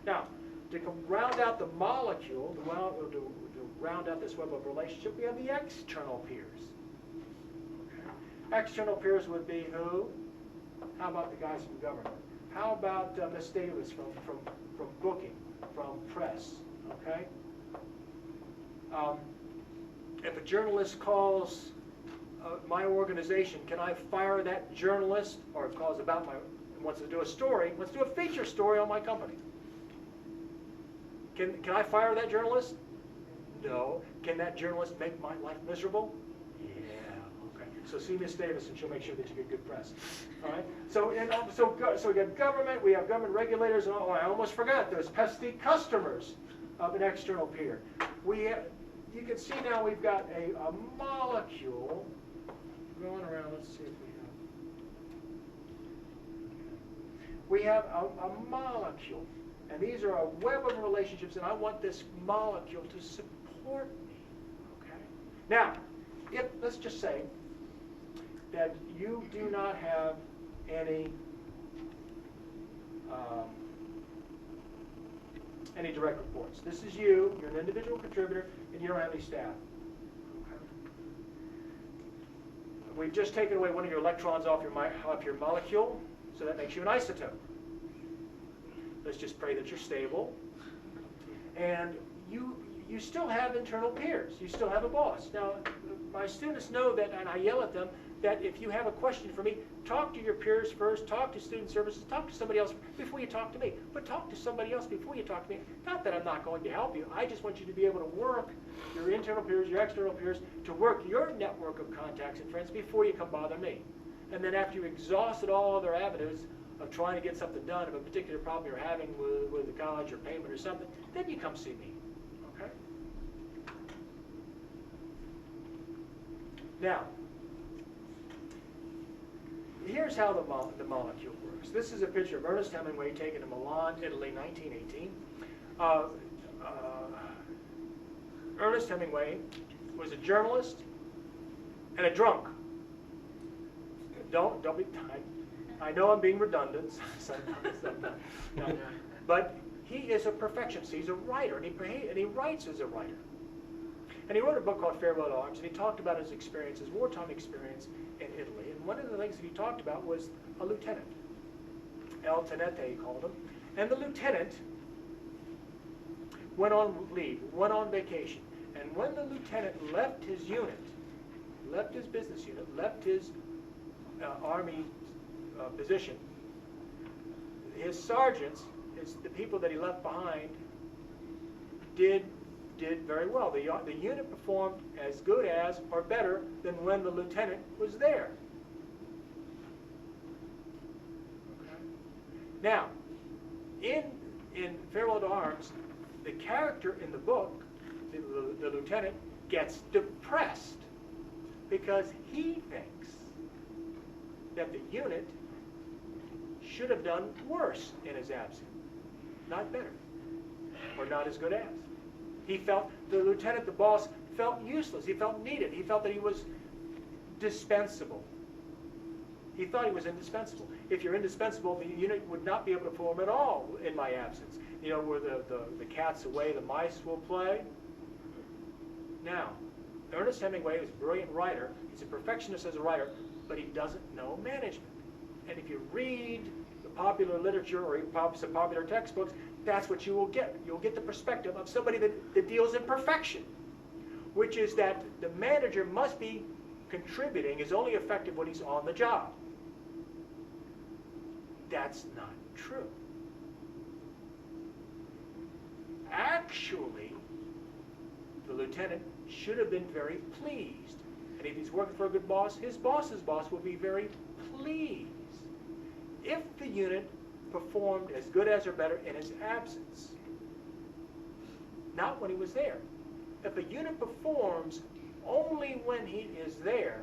Now, to round out the molecule, to round out this web of relationship, we have the external peers. Okay. External peers would be who? How about the guys from government? How about Ms. Davis from booking, from press? Okay. If a journalist calls my organization, can I fire that journalist, or calls about my, wants to do a story, wants to do a feature story on my company? Can I fire that journalist? No. Can that journalist make my life miserable? Yeah. Okay. So see Miss Davis, and she'll make sure that you get good press. All right. So we got government. We have government regulators. And I almost forgot those pesky customers of an external peer. You can see now we've got a molecule going around. Let's see if we have a molecule. And these are a web of relationships, and I want this molecule to support me. Okay? Now, let's just say that you do not have any direct reports. This is you. You're an individual contributor, and you don't have any staff. Okay? We've just taken away one of your electrons off your molecule, so that makes you an isotope. Let's just pray that you're stable. And you still have internal peers. You still have a boss. Now, my students know that, and I yell at them, that if you have a question for me, talk to your peers first, talk to student services, talk to somebody else before you talk to me. But talk to somebody else before you talk to me. Not that I'm not going to help you. I just want you to be able to work your internal peers, your external peers, to work your network of contacts and friends before you come bother me. And then after you've exhausted all other avenues of trying to get something done of a particular problem you're having with the college or payment or something, then you come see me. Okay? Now, here's how the molecule works. This is a picture of Ernest Hemingway taken in Milan, Italy, 1918. Ernest Hemingway was a journalist and a drunk. Don't be. I know I'm being redundant sometimes. No. But he is a perfectionist. He's a writer, and he writes as a writer. And he wrote a book called Farewell to Arms, and he talked about his experience, his wartime experience in Italy. And one of the things that he talked about was a lieutenant. El Tenente, he called him. And the lieutenant went on leave, went on vacation. And when the lieutenant left his unit, left his business unit, left his army position, his sergeants, the people that he left behind, did very well. The unit performed as good as or better than when the lieutenant was there. Okay. Now, in Farewell to Arms, the character in the book, the lieutenant, gets depressed because he thinks that the unit should have done worse in his absence, not better, or not as good as. He felt, the lieutenant, the boss, felt useless. He felt needed. He felt that he was dispensable. He thought he was indispensable. If you're indispensable, the unit would not be able to perform at all in my absence. You know, where the cat's away, the mice will play. Now, Ernest Hemingway is a brilliant writer. He's a perfectionist as a writer, but he doesn't know management. And if you read the popular literature or some popular textbooks, that's what you will get. You'll get the perspective of somebody that deals in perfection, which is that the manager must be contributing, is only effective when he's on the job. That's not true. Actually, the lieutenant should have been very pleased. And if he's working for a good boss, his boss's boss will be very pleased if the unit performed as good as or better in his absence, not when he was there. If a unit performs only when he is there,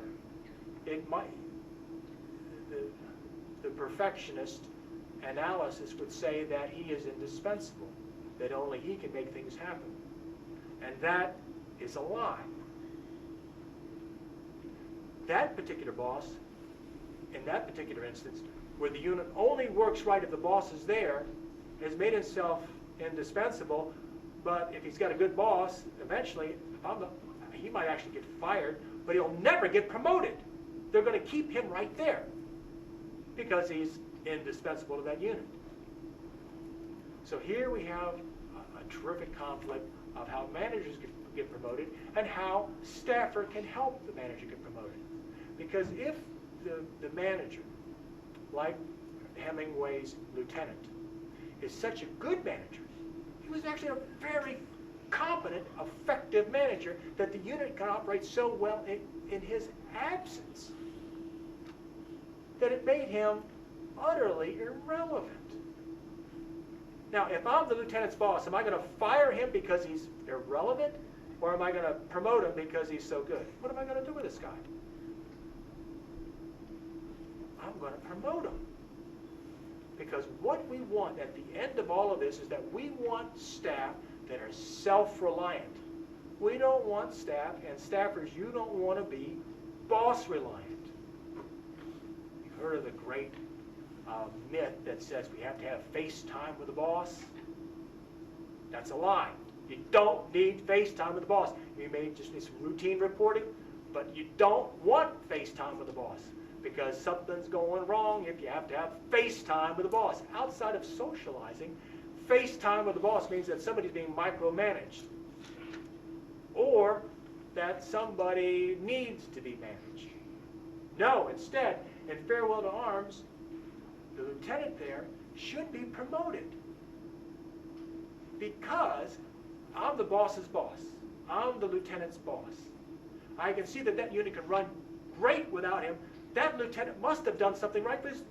it might, the perfectionist analysis would say that he is indispensable, that only he can make things happen. And that is a lie. That particular boss, in that particular instance, where the unit only works right if the boss is there, has made himself indispensable, but if he's got a good boss, eventually, he might actually get fired, but he'll never get promoted. They're going to keep him right there because he's indispensable to that unit. So here we have a terrific conflict of how managers get promoted and how staffer can help the manager get promoted. Because if the manager, like Hemingway's lieutenant, is such a good manager, he was actually a very competent, effective manager that the unit can operate so well in his absence that it made him utterly irrelevant. Now, if I'm the lieutenant's boss, am I going to fire him because he's irrelevant, or am I going to promote him because he's so good? What am I going to do with this guy? I'm going to promote him. Because what we want at the end of all of this is that we want staff that are self-reliant. We don't want staff, and staffers, you don't want to be boss-reliant. You've heard of the great myth that says we have to have face time with the boss? That's a lie. You don't need face time with the boss. You may just need some routine reporting, but you don't want face time with the boss because something's going wrong if you have to have face time with the boss. Outside of socializing, face time with the boss means that somebody's being micromanaged or that somebody needs to be managed. No, instead, in Farewell to Arms, the lieutenant there should be promoted because I'm the boss's boss. I'm the lieutenant's boss. I can see that that unit can run great without him. That lieutenant must have done something right because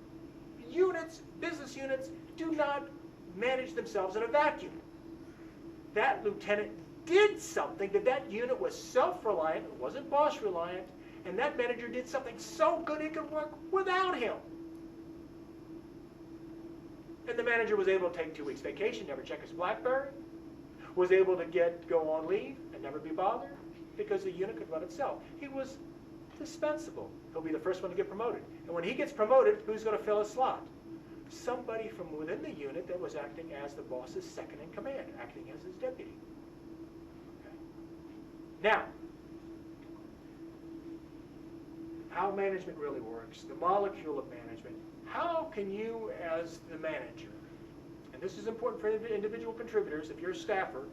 units, business units, do not manage themselves in a vacuum. That lieutenant did something that unit was self-reliant, it wasn't boss-reliant, and that manager did something so good it could work without him. And the manager was able to take 2 weeks vacation, never check his BlackBerry, was able to go on leave and never be bothered because the unit could run itself. He was dispensable. He'll be the first one to get promoted. And when he gets promoted, who's going to fill his slot? Somebody from within the unit that was acting as the boss's second in command, acting as his deputy. Okay. Now, how management really works, the molecule of management. How can you, as the manager, and this is important for individual contributors, if you're a staffer,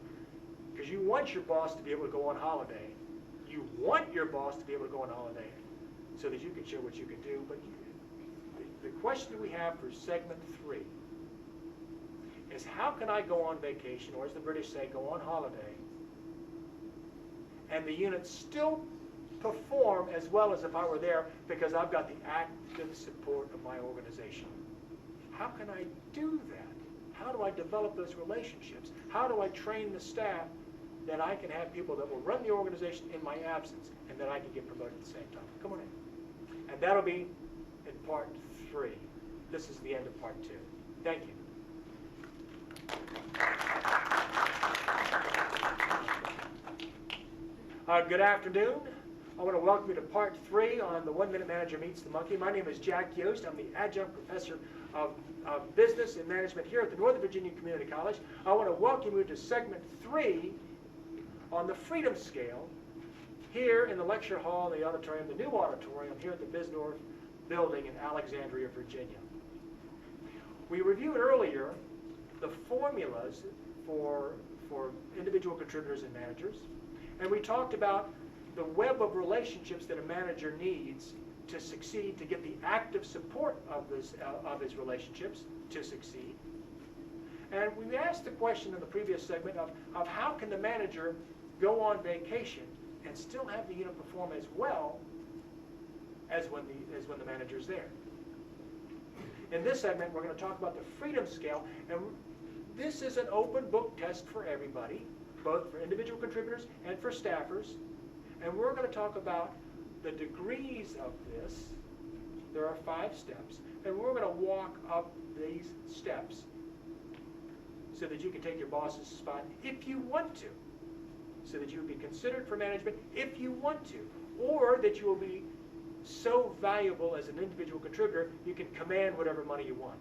because you want your boss to be able to go on holiday. You want your boss to be able to go on holiday so that you can show what you can do. But the question we have for segment 3 is how can I go on vacation, or as the British say, go on holiday, and the unit still perform as well as if I were there because I've got the active support of my organization. How can I do that? How do I develop those relationships? How do I train the staff that I can have people that will run the organization in my absence and that I can get promoted at the same time? Come on in. And that'll be in part 3. This is the end of part 2. Thank you. Good afternoon. I want to welcome you to part 3 on the 1 Minute Manager Meets the Monkey. My name is Jack Yoest. I'm the adjunct professor of business and management here at the Northern Virginia Community College. I want to welcome you to segment 3 on the freedom scale here in the lecture hall, the auditorium, the new auditorium here at the Bisnorth building in Alexandria, Virginia. We reviewed earlier the formulas for individual contributors and managers, and we talked about the web of relationships that a manager needs to succeed, to get the active support of his relationships to succeed. And we asked the question in the previous segment of how can the manager go on vacation and still have the unit perform as well as when the manager's there. In this segment, we're going to talk about the freedom scale, and this is an open book test for everybody, both for individual contributors and for staffers. And we're going to talk about the degrees of this. There are 5 steps, and we're going to walk up these steps so that you can take your boss's spot if you want to, so that you will be considered for management if you want to, or that you will be so valuable as an individual contributor you can command whatever money you want.